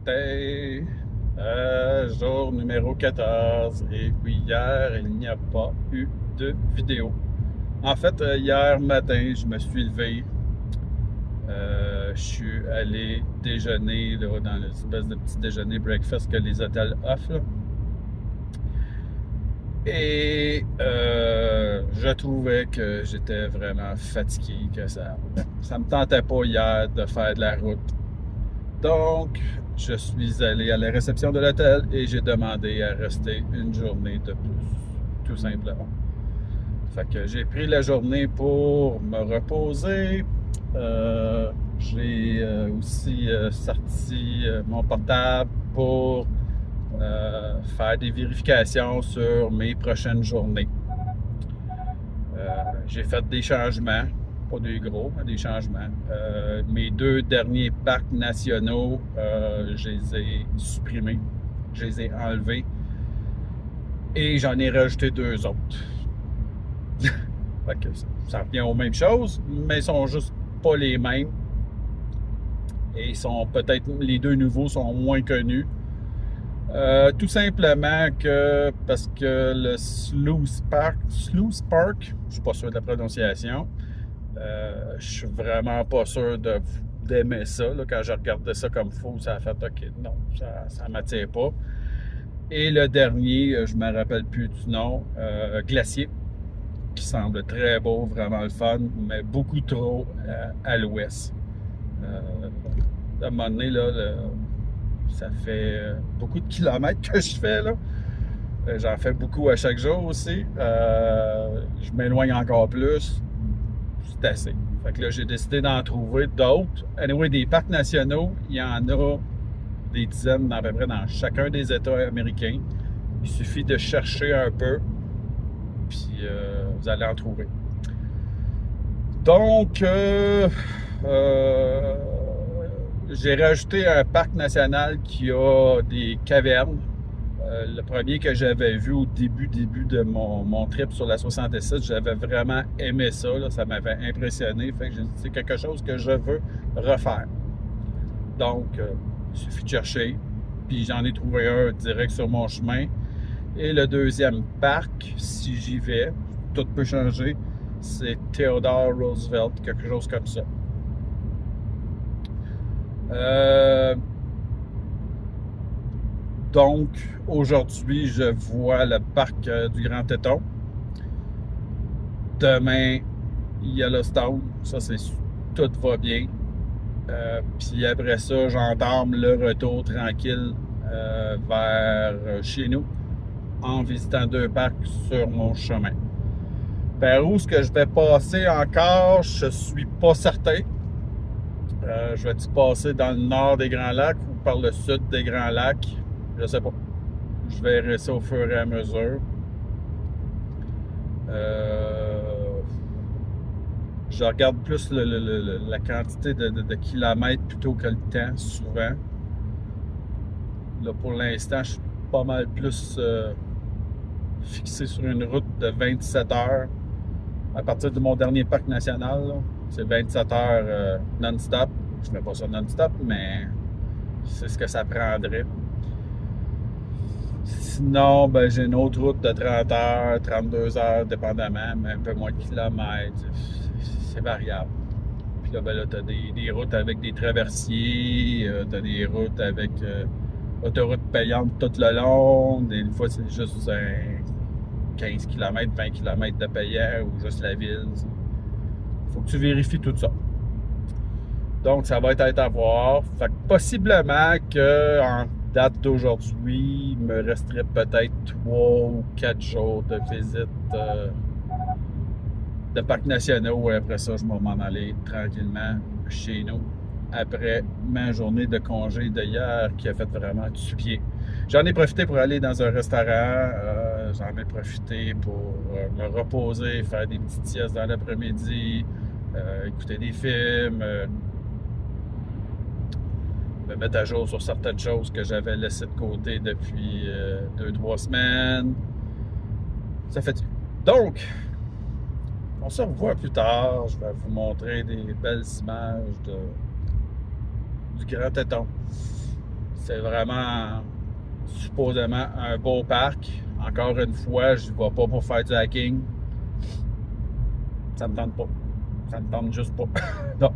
matin, jour numéro 14. Et puis hier, il n'y a pas eu de vidéo. En fait, hier matin, je me suis levé. Je suis allé déjeuner là, dans l'espèce de petit déjeuner breakfast que les hôtels offrent, là. Et je trouvais que j'étais vraiment fatigué, que ça me tentait pas hier de faire de la route. Donc, je suis allé à la réception de l'hôtel et j'ai demandé à rester une journée de plus, tout simplement. Fait que j'ai pris la journée pour me reposer. J'ai aussi sorti mon portable pour faire des vérifications sur mes prochaines journées. J'ai fait des changements, pas des gros, mais des changements. Mes deux derniers parcs nationaux, je les ai supprimés, je les ai enlevés et j'en ai rajouté deux autres. Fait que ça revient aux mêmes choses, mais ils sont juste pas les mêmes. Et ils sont peut-être, les deux nouveaux sont moins connus. Tout simplement que parce que le Sluice Park, je suis pas sûr de la prononciation. Je suis vraiment pas sûr d'aimer ça. Là. Quand je regardais ça comme fou, ça a fait OK, non, ça m'attire pas. Et le dernier, je me rappelle plus du nom, Glacier, qui semble très beau, vraiment le fun, mais beaucoup trop à l'ouest. À un moment donné, là, ça fait beaucoup de kilomètres que je fais, là. J'en fais beaucoup à chaque jour aussi. Je m'éloigne encore plus. C'est assez. Fait que là, j'ai décidé d'en trouver d'autres. Anyway, des parcs nationaux, il y en a des dizaines à peu près dans chacun des États américains. Il suffit de chercher un peu, puis vous allez en trouver. Donc, j'ai rajouté un parc national qui a des cavernes. Le premier que j'avais vu au début de mon trip sur la 67, j'avais vraiment aimé ça. Là, ça m'avait impressionné. Fait que c'est quelque chose que je veux refaire. Donc, il suffit de chercher. Puis j'en ai trouvé un direct sur mon chemin. Et le deuxième parc, si j'y vais, tout peut changer, c'est Theodore Roosevelt, quelque chose comme ça. Donc, aujourd'hui, je vois le parc du Grand Teton. Demain, Yellowstone. Ça, c'est tout va bien. Puis après ça, j'entame le retour tranquille vers chez nous en visitant deux parcs sur mon chemin. Vers où est-ce que je vais passer encore, je suis pas certain. Je vais-tu passer dans le nord des Grands Lacs ou par le sud des Grands Lacs? Je sais pas. Je verrai ça au fur et à mesure. Je regarde plus la quantité de kilomètres plutôt que le temps, souvent. Là, pour l'instant, je suis pas mal plus fixé sur une route de 27 heures. À partir de mon dernier parc national, c'est 27 heures non-stop. Je ne fais pas ça non-stop, mais c'est ce que ça prendrait. Sinon, ben, j'ai une autre route de 30 heures, 32 heures, dépendamment, mais un peu moins de kilomètres. C'est variable. Puis là, ben là, tu as des routes avec des traversiers, tu as des routes avec autoroute payante tout le long. Des fois, c'est juste 15 km, 20 km de payant ou juste la ville. Il faut que tu vérifies tout ça. Donc, ça va être à voir. Fait que possiblement qu'en date d'aujourd'hui, il me resterait peut-être 3 ou 4 jours de visite de parcs nationaux. Et après ça, je vais m'en aller tranquillement chez nous. Après ma journée de congé d'hier qui a fait vraiment du pied. J'en ai profité pour aller dans un restaurant. J'en ai profité pour me reposer, faire des petites siestes dans l'après-midi, écouter des films, me mettre à jour sur certaines choses que j'avais laissées de côté depuis 2-3 semaines. Ça fait du... Donc, on se revoit plus tard. Je vais vous montrer des belles images du Grand Teton. C'est vraiment supposément un beau parc. Encore une fois, je ne vais pas pour faire du hiking. Ça me tente pas. Ça me tente juste pas. Non.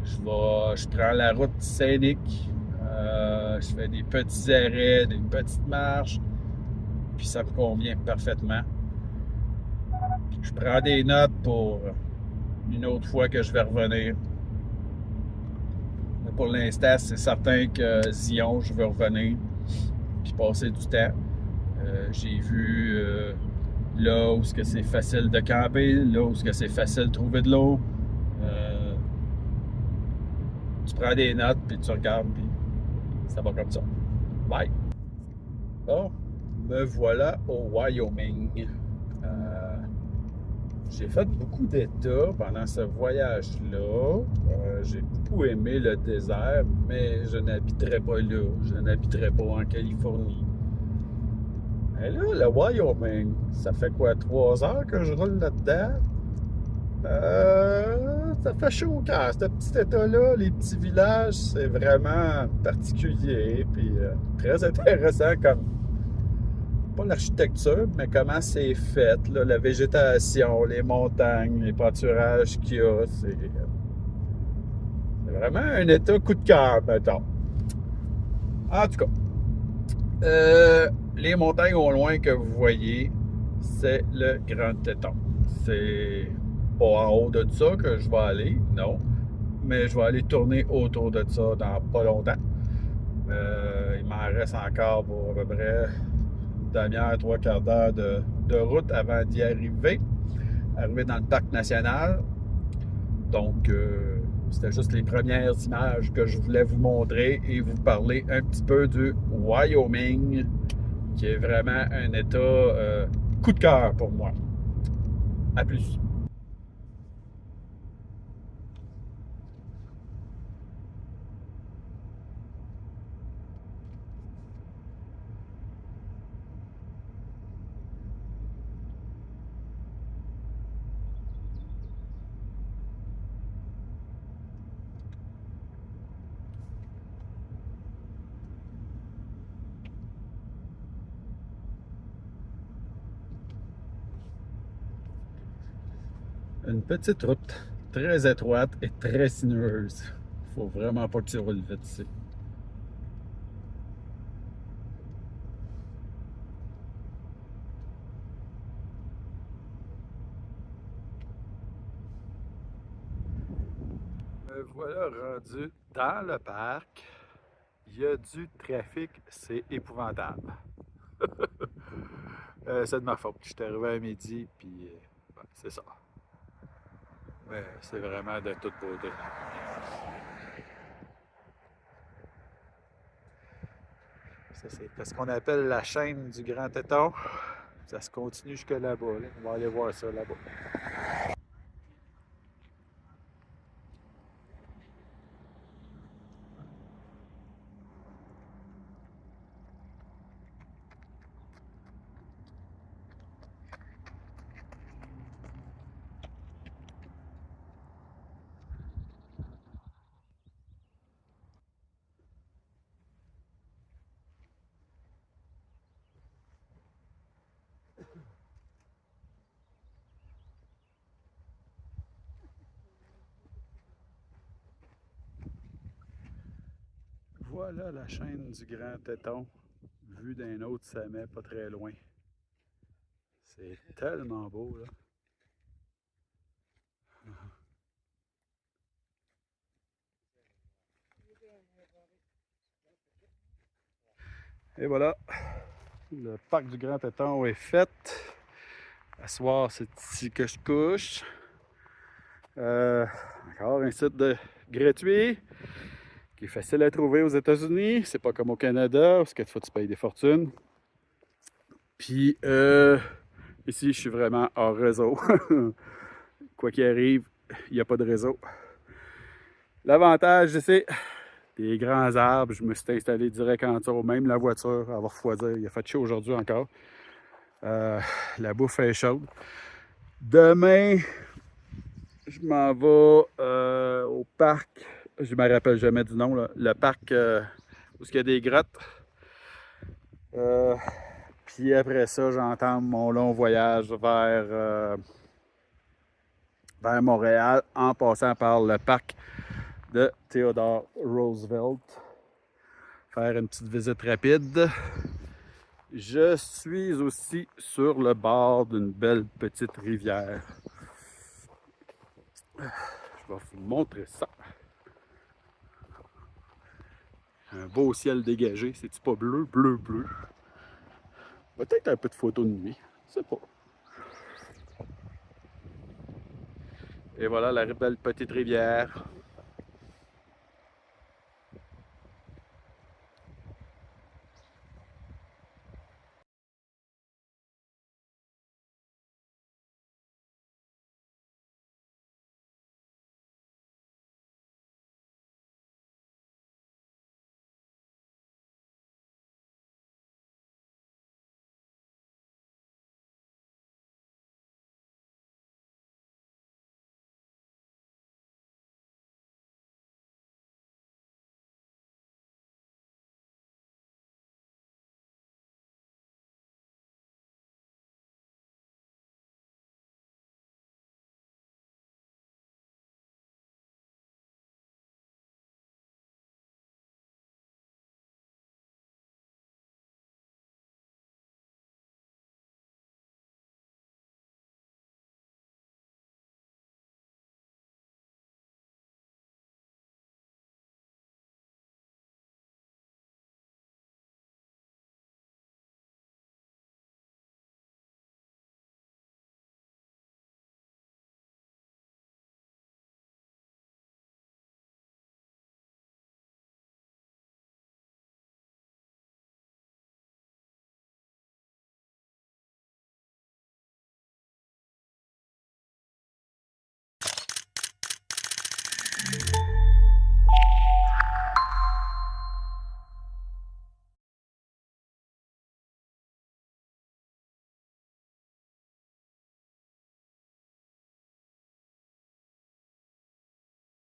Je prends la route scénique. Je fais des petits arrêts, des petites marches. Puis ça me convient parfaitement. Je prends des notes pour une autre fois que je vais revenir. Mais pour l'instant, c'est certain que Zion, je veux revenir. Puis passer du temps. J'ai vu là où c'est facile de camper, là où c'est facile de trouver de l'eau. Tu prends des notes, puis tu regardes, puis ça va comme ça. Bye! Bon, me voilà au Wyoming. J'ai fait beaucoup d'États pendant ce voyage-là. J'ai beaucoup aimé le désert, mais je n'habiterai pas là. Je n'habiterai pas en Californie. Et là, le Wyoming, ça fait quoi, 3 heures que je roule là-dedans? Ça fait chaud au cœur. Ce petit état-là, les petits villages, c'est vraiment particulier. Puis très intéressant comme, pas l'architecture, mais comment c'est fait, là, la végétation, les montagnes, les pâturages qu'il y a. C'est vraiment un état coup de cœur, mettons. En tout cas, les montagnes au loin que vous voyez, c'est le Grand Teton. C'est pas en haut de ça que je vais aller, non. Mais je vais aller tourner autour de ça dans pas longtemps. Il m'en reste encore pour à peu près une demi-heure, 3/4 d'heure de route avant d'y arriver. Arriver dans le parc national. Donc, c'était juste les premières images que je voulais vous montrer et vous parler un petit peu du Wyoming, qui est vraiment un état coup de cœur pour moi. À plus. Une petite route très étroite et très sinueuse. Faut vraiment pas que tu roules vite ici. Me voilà rendu dans le parc. Il y a du trafic, c'est épouvantable. C'est de ma faute. Je suis arrivé à midi, puis c'est ça. Mais c'est vraiment de toute beauté. Ça, c'est ce qu'on appelle la chaîne du Grand Teton. Ça se continue jusque là-bas. Là. On va aller voir ça là-bas. Voilà la chaîne du Grand Teton, vue d'un autre sommet pas très loin. C'est tellement beau, là. Et voilà, le parc du Grand Teton est fait. À soir, c'est ici que je couche. Encore un site gratuit qui est facile à trouver aux États-Unis. C'est pas comme au Canada, parce que tu payes des fortunes. Puis ici, je suis vraiment hors réseau. Quoi qu'il arrive, il n'y a pas de réseau. L'avantage, c'est des grands arbres. Je me suis installé direct en dessous. Même la voiture, elle va refroidir. Il a fait chaud aujourd'hui encore. La bouffe est chaude. Demain, je m'en vais au parc. Je ne me rappelle jamais du nom. Là. Le parc où où il y a des grottes. Puis après ça, j'entame mon long voyage vers Montréal en passant par le parc de Theodore Roosevelt. Faire une petite visite rapide. Je suis aussi sur le bord d'une belle petite rivière. Je vais vous montrer ça. Un beau ciel dégagé. C'est-tu pas bleu, bleu, bleu? Peut-être un peu de photos de nuit. Je sais pas. Et voilà la belle petite rivière.